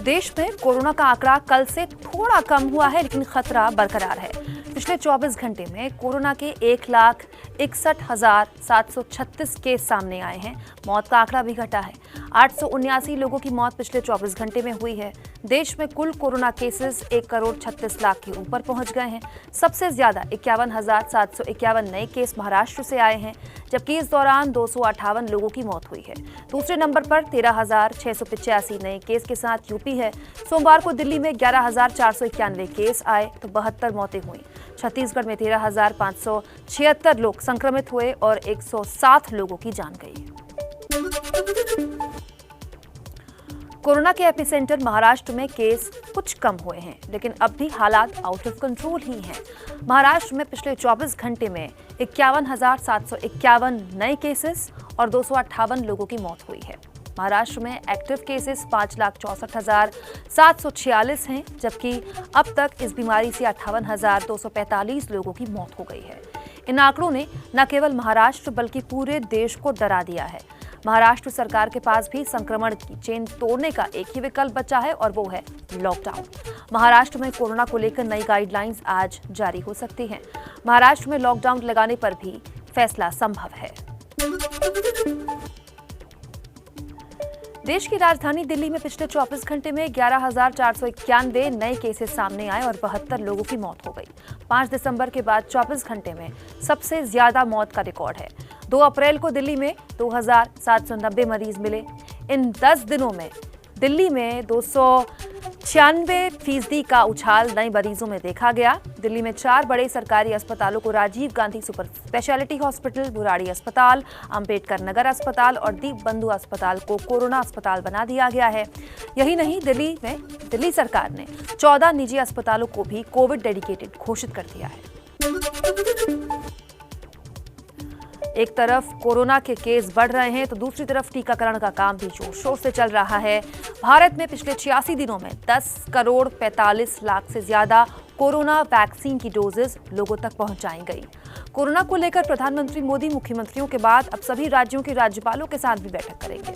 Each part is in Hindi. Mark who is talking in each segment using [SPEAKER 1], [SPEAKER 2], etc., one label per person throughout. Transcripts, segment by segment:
[SPEAKER 1] देश में कोरोना का आंकड़ा कल से थोड़ा कम हुआ है, लेकिन खतरा बरकरार है। पिछले 24 घंटे में कोरोना के 1,61,736 केस सामने आए हैं। मौत का आंकड़ा भी घटा है। 879 लोगों की मौत पिछले 24 घंटे में हुई है। देश में कुल कोरोना केसेस 1,36,00,000 के ऊपर पहुंच गए हैं। सबसे ज्यादा 51,751 नए केस महाराष्ट्र से आए हैं, जबकि इस दौरान 258 लोगों की मौत हुई है। दूसरे नंबर पर 13,685 नए केस के साथ यूपी है। सोमवार को दिल्ली में 11,491 केस आए तो 72 मौतें हुई। छत्तीसगढ़ में 13,576 लोग संक्रमित हुए और 107 लोगों की जान गई। कोरोना के एपिसेंटर महाराष्ट्र में केस कुछ कम हुए हैं, लेकिन अब भी हालात आउट ऑफ कंट्रोल ही हैं। महाराष्ट्र में पिछले 24 घंटे में 51,751 नए केसेस और 258 लोगों की मौत हुई है। महाराष्ट्र में एक्टिव केसेस 5,64,746 हैं, जबकि अब तक इस बीमारी से 58,245 लोगों की मौत हो गई है। इन आंकड़ों ने न केवल महाराष्ट्र बल्कि पूरे देश को डरा दिया है। महाराष्ट्र सरकार के पास भी संक्रमण की चेन तोड़ने का एक ही विकल्प बचा है और वो है लॉकडाउन। महाराष्ट्र में कोरोना को लेकर नई गाइडलाइंस आज जारी हो सकती हैं। महाराष्ट्र में लॉकडाउन लगाने पर भी फैसला संभव है। देश की राजधानी दिल्ली में पिछले 24 घंटे में 11,491 नए केसेस सामने आए और 72 लोगों की मौत हो गई। 5 दिसंबर के बाद 24 घंटे में सबसे ज्यादा मौत का रिकॉर्ड है। 2 अप्रैल को दिल्ली में 2,790 मरीज मिले। इन 10 दिनों में दिल्ली में 296% का उछाल नए मरीजों में देखा गया। दिल्ली में 4 बड़े सरकारी अस्पतालों को Rajiv Gandhi super speciality hospital, Burari अस्पताल, अंबेडकर नगर अस्पताल और दीप बंधु अस्पताल को कोरोना अस्पताल बना दिया गया है। यही नहीं, दिल्ली सरकार ने 14 निजी अस्पतालों को भी कोविड डेडिकेटेड घोषित कर दिया है। एक तरफ कोरोना के केस बढ़ रहे हैं तो दूसरी तरफ टीकाकरण का काम भी जोर शोर से चल रहा है। भारत में पिछले 86 दिनों में 10,45,00,000 से ज्यादा कोरोना वैक्सीन की डोजेस लोगों तक पहुंचाई गई। कोरोना को लेकर प्रधानमंत्री मोदी मुख्यमंत्रियों के बाद अब सभी राज्यों के राज्यपालों के साथ भी बैठक करेंगे।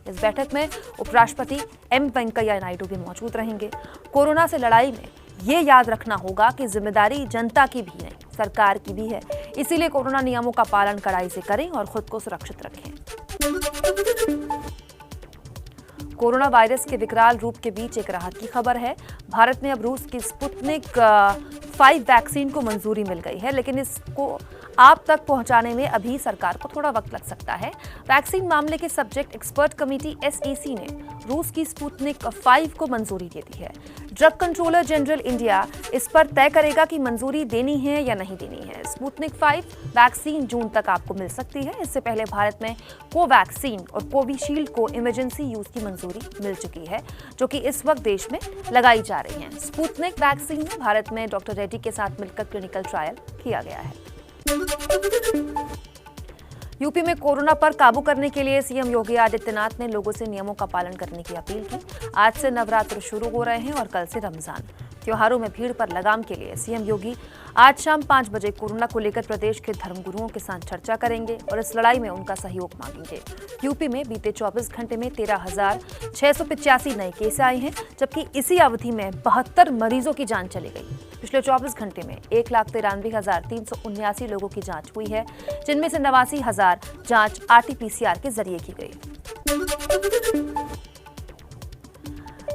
[SPEAKER 1] इस बैठक में उपराष्ट्रपति एम वेंकैया नायडू भी मौजूद रहेंगे। कोरोना से लड़ाई में ये याद रखना होगा कि जिम्मेदारी जनता की भी नहीं, सरकार की भी है। इसीलिए कोरोना नियमों का पालन कड़ाई से करें और खुद को सुरक्षित रखें। कोरोना वायरस के विकराल रूप के बीच एक राहत की खबर है। भारत में अब रूस की स्पुतनिक 5 वैक्सीन को मंजूरी मिल गई है, लेकिन इसको आप तक पहुंचाने में अभी सरकार को थोड़ा वक्त लग सकता है। वैक्सीन मामले के सब्जेक्ट एक्सपर्ट कमेटी SEC ने रूस की स्पुतनिक 5 को मंजूरी दे दी है। ड्रग कंट्रोलर जनरल इंडिया इस पर तय करेगा कि मंजूरी देनी है या नहीं देनी है। स्पुतनिक 5 वैक्सीन जून तक आपको मिल सकती है। इससे पहले भारत में कोवैक्सीन और कोविशील्ड को इमरजेंसी यूज की मंजूरी मिल चुकी है, जो कि इस वक्त देश में लगाई जा रही है। स्पुतनिक वैक्सीन में भारत में डॉक्टर रेड्डी के साथ मिलकर क्लिनिकल ट्रायल किया गया है। यूपी में कोरोना पर काबू करने के लिए सीएम योगी आदित्यनाथ ने लोगों से नियमों का पालन करने की अपील की। आज से नवरात्र शुरू हो रहे हैं और कल से रमजान। त्योहारों में भीड़ पर लगाम के लिए सीएम योगी आज शाम 5 बजे कोरोना को लेकर प्रदेश के धर्मगुरुओं के साथ चर्चा करेंगे और इस लड़ाई में उनका सहयोग मांगेंगे। यूपी में बीते 24 घंटे में 13,685 नए केस आए हैं, जबकि इसी अवधि में 72 मरीजों की जान चली गई। पिछले 24 घंटे में 1,93,379 लोगों की जांच हुई है, जिनमें से 89,000 जांच RT-PCR के जरिए की गई।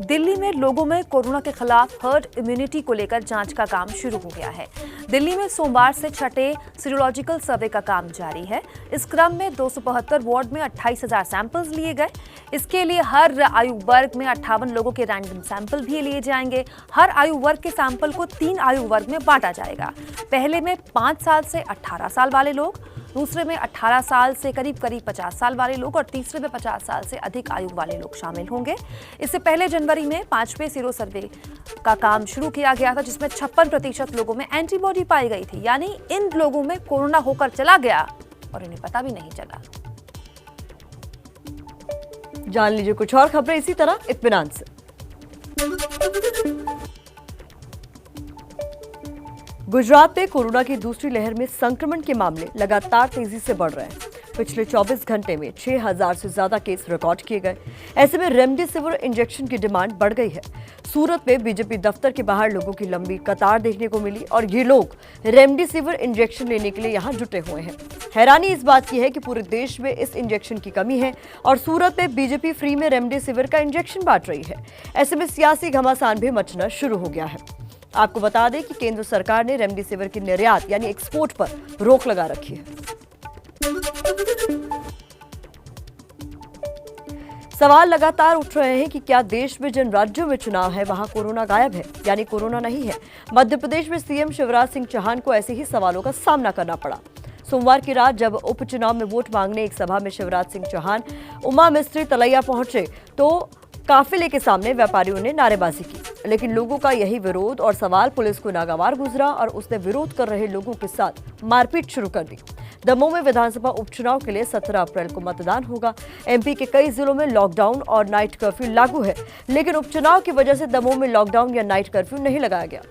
[SPEAKER 1] दिल्ली में लोगों में कोरोना के खिलाफ हर्ड इम्यूनिटी को लेकर जांच का काम शुरू हो गया है। दिल्ली में सोमवार से छठे सीरोलॉजिकल सर्वे का काम जारी है। इस क्रम में 272 वार्ड में 28,000 सैंपल्स लिए गए। इसके लिए हर आयु वर्ग में 58 लोगों के रैंडम सैंपल भी लिए जाएंगे। हर आयु वर्ग के सैंपल को 3 आयु वर्ग में बांटा जाएगा। पहले में 5 साल से 18 साल वाले लोग, दूसरे में 18 साल से करीब 50 साल वाले लोग और तीसरे में 50 साल से अधिक आयु वाले लोग शामिल होंगे। इससे पहले जनवरी में 5वें सीरो सर्वे का काम शुरू किया गया था, जिसमें 56% लोगों में एंटीबॉडी पाई गई थी, यानी इन लोगों में कोरोना होकर चला गया और इन्हें पता भी नहीं चला।
[SPEAKER 2] जान लीजिए कुछ और खबरें इसी तरह इत्मीनान से। गुजरात में कोरोना की दूसरी लहर में संक्रमण के मामले लगातार तेजी से बढ़ रहे हैं। पिछले 24 घंटे में 6000 से ज्यादा केस रिकॉर्ड किए गए। ऐसे में रेमडेसिविर इंजेक्शन की डिमांड बढ़ गई है। सूरत में बीजेपी दफ्तर के बाहर लोगों की लंबी कतार देखने को मिली और ये लोग रेमडेसिविर इंजेक्शन लेने के लिए यहाँ जुटे हुए हैं। हैरानी इस बात की है कि पूरे देश में इस इंजेक्शन की कमी है और सूरत में बीजेपी फ्री में रेमडेसिविर का इंजेक्शन बांट रही है। ऐसे में सियासी घमासान भी मचना शुरू हो गया है। आपको बता दें कि केंद्र सरकार ने रेमडेसिविर की निर्यात यानी एक्सपोर्ट पर रोक लगा रखी है। सवाल लगातार उठ रहे हैं कि क्या देश में जिन राज्यों में चुनाव है वहां कोरोना गायब है, यानी कोरोना नहीं है। मध्य प्रदेश में सीएम शिवराज सिंह चौहान को ऐसे ही सवालों का सामना करना पड़ा। सोमवार की रात जब उपचुनाव में वोट मांगने एक सभा में शिवराज सिंह चौहान उमा मिस्त्री तलैया पहुंचे तो काफिले के सामने व्यापारियों ने नारेबाजी की, लेकिन लोगों का यही विरोध और सवाल पुलिस को नागवार गुजरा और उसने विरोध कर रहे लोगों के साथ मारपीट शुरू कर दी। दमोह में विधानसभा उपचुनाव के लिए 17 अप्रैल को मतदान होगा। एमपी के कई जिलों में लॉकडाउन और नाइट कर्फ्यू लागू है, लेकिन उपचुनाव की वजह से दमोह में लॉकडाउन या नाइट कर्फ्यू नहीं लगाया गया।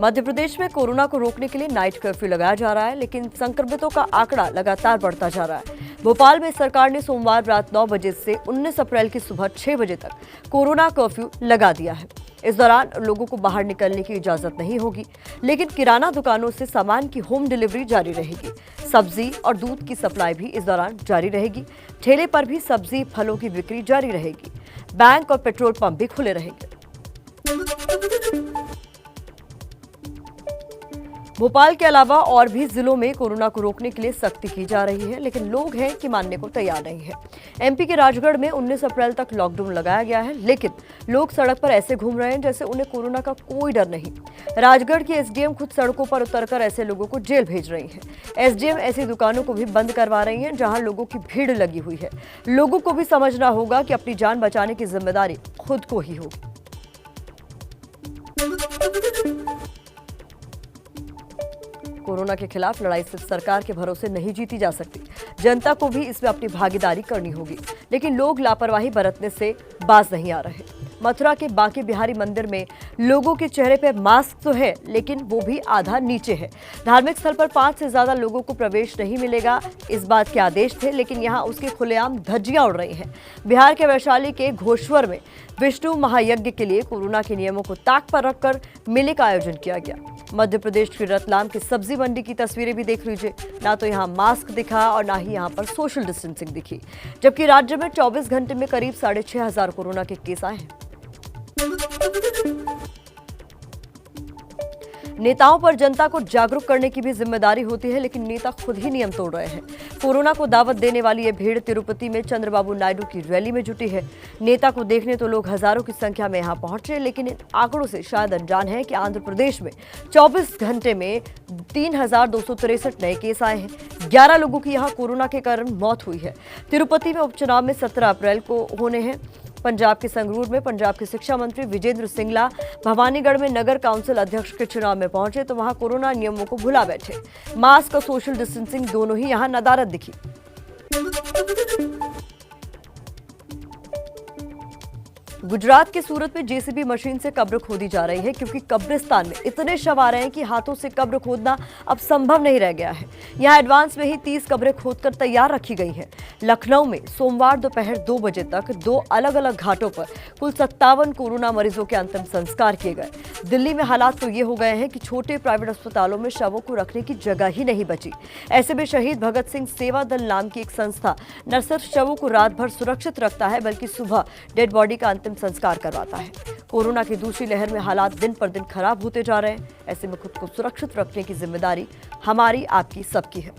[SPEAKER 2] मध्य प्रदेश में कोरोना को रोकने के लिए नाइट कर्फ्यू लगाया जा रहा है, लेकिन संक्रमितों का आंकड़ा लगातार बढ़ता जा रहा है। भोपाल में सरकार ने सोमवार रात 9 बजे से 19 अप्रैल की सुबह 6 बजे तक कोरोना कर्फ्यू लगा दिया है। इस दौरान लोगों को बाहर निकलने की इजाजत नहीं होगी, लेकिन किराना दुकानों से सामान की होम डिलीवरी जारी रहेगी। सब्जी और दूध की सप्लाई भी इस दौरान जारी रहेगी। ठेले पर भी सब्जी फलों की बिक्री जारी रहेगी। बैंक और पेट्रोल पंप भी खुले रहेंगे। भोपाल के अलावा और भी जिलों में कोरोना को रोकने के लिए सख्ती की जा रही है, लेकिन लोग हैं कि मानने को तैयार नहीं है। एमपी के राजगढ़ में 19 अप्रैल तक लॉकडाउन लगाया गया है, लेकिन लोग सड़क पर ऐसे घूम रहे हैं जैसे उन्हें कोरोना का कोई डर नहीं। राजगढ़ की एसडीएम खुद सड़कों पर उतरकर ऐसे लोगों को जेल भेज रही हैं। एसडीएम ऐसी दुकानों को भी बंद करवा रही हैं जहां लोगों की भीड़ लगी हुई है। लोगों को भी समझना होगा कि अपनी जान बचाने की जिम्मेदारी खुद को ही होगी। कोरोना के खिलाफ लड़ाई सिर्फ सरकार के भरोसे नहीं जीती जा सकती। जनता को भी इसमें अपनी भागीदारी करनी होगी, लेकिन लोग लापरवाही बरतने से बाज नहीं आ रहे। मथुरा के बांके बिहारी मंदिर में लोगों के चेहरे पर मास्क तो है, लेकिन वो भी आधा नीचे है। धार्मिक स्थल पर 5 से ज्यादा लोगों को प्रवेश नहीं मिलेगा, इस बात के आदेश थे, लेकिन यहाँ उसके खुलेआम धज्जियां उड़ रही हैं। बिहार के वैशाली के घोश्वर में विष्णु महायज्ञ के लिए कोरोना के नियमों को ताक पर रखकर मेले का आयोजन किया गया। मध्य प्रदेश के रतलाम की सब्जी मंडी की तस्वीरें भी देख लीजिए। ना तो यहाँ मास्क दिखा और ना ही यहाँ पर सोशल डिस्टेंसिंग दिखी, जबकि राज्य में 24 घंटे में करीब 6500 कोरोना के केस आए हैं। नेताओं पर जनता को जागरूक करने की भी जिम्मेदारी होती है, लेकिन नेता खुद ही नियम तोड़ रहे हैं। कोरोना को दावत देने वाली ये भीड़ तिरुपति में चंद्रबाबू नायडू की रैली में जुटी है। नेता को देखने तो लोग हजारों की संख्या में यहां पहुंचे, लेकिन इन आंकड़ों से शायद अनजान है कि आंध्र प्रदेश में 24 घंटे में 3263 नए केस आए हैं। 11 लोगों की यहां कोरोना के कारण मौत हुई है। तिरुपति में उपचुनाव में 17 अप्रैल को होने हैं। पंजाब के संगरूर में पंजाब के शिक्षा मंत्री विजेंद्र सिंगला भवानीगढ़ में नगर काउंसिल अध्यक्ष के चुनाव में पहुंचे तो वहां कोरोना नियमों को भुला बैठे। मास्क और सोशल डिस्टेंसिंग दोनों ही यहां नदारद दिखी। गुजरात के सूरत में जेसीबी मशीन से कब्र खोदी जा रही है, क्योंकि कब्रिस्तान में इतने शव आ रहे हैं कि हाथों से कब्र खोदना अब संभव नहीं रह गया है। यहां एडवांस में ही 30 कब्रें खोदकर तैयार रखी गई हैं। लखनऊ में सोमवार दोपहर 2 बजे तक 2 अलग अलग घाटों पर कुल 57 कोरोना मरीजों के अंतिम संस्कार किए गए। दिल्ली में हालात तो ये हो गए हैं कि छोटे प्राइवेट अस्पतालों में शवों को रखने की जगह ही नहीं बची। ऐसे में शहीद भगत सिंह सेवा दल नाम की एक संस्था न सिर्फ शवों को रात भर सुरक्षित रखता है, बल्कि सुबह डेड बॉडी का अंतिम संस्कार करवाता है। कोरोना की दूसरी लहर में हालात दिन पर दिन खराब होते जा रहे हैं। ऐसे में खुद को सुरक्षित रखने की जिम्मेदारी हमारी, आपकी, सबकी है।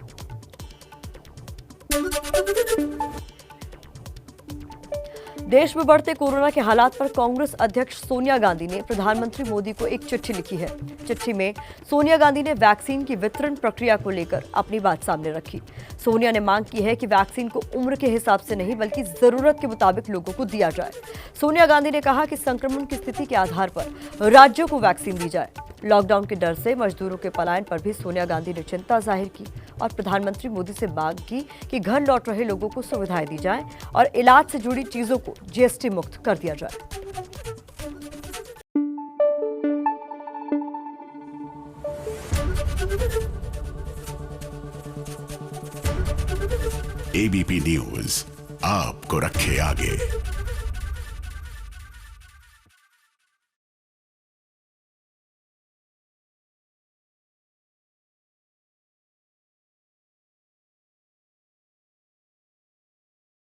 [SPEAKER 2] देश में बढ़ते कोरोना के हालात पर कांग्रेस अध्यक्ष सोनिया गांधी ने प्रधानमंत्री मोदी को एक चिट्ठी लिखी है। चिट्ठी में सोनिया गांधी ने वैक्सीन की वितरण प्रक्रिया को लेकर अपनी बात सामने रखी। सोनिया ने मांग की है कि वैक्सीन को उम्र के हिसाब से नहीं, बल्कि जरूरत के मुताबिक लोगों को दिया जाए। सोनिया गांधी ने कहा कि संक्रमण की स्थिति के आधार पर राज्यों को वैक्सीन दी जाए। लॉकडाउन के डर से मजदूरों के पलायन पर भी सोनिया गांधी ने चिंता जाहिर की और प्रधानमंत्री मोदी से मांग की कि घर लौट रहे लोगों को सुविधाएं दी जाएं और इलाज से जुड़ी चीजों को जीएसटी मुक्त कर दिया जाए।
[SPEAKER 3] एबीपी न्यूज आपको रखे आगे।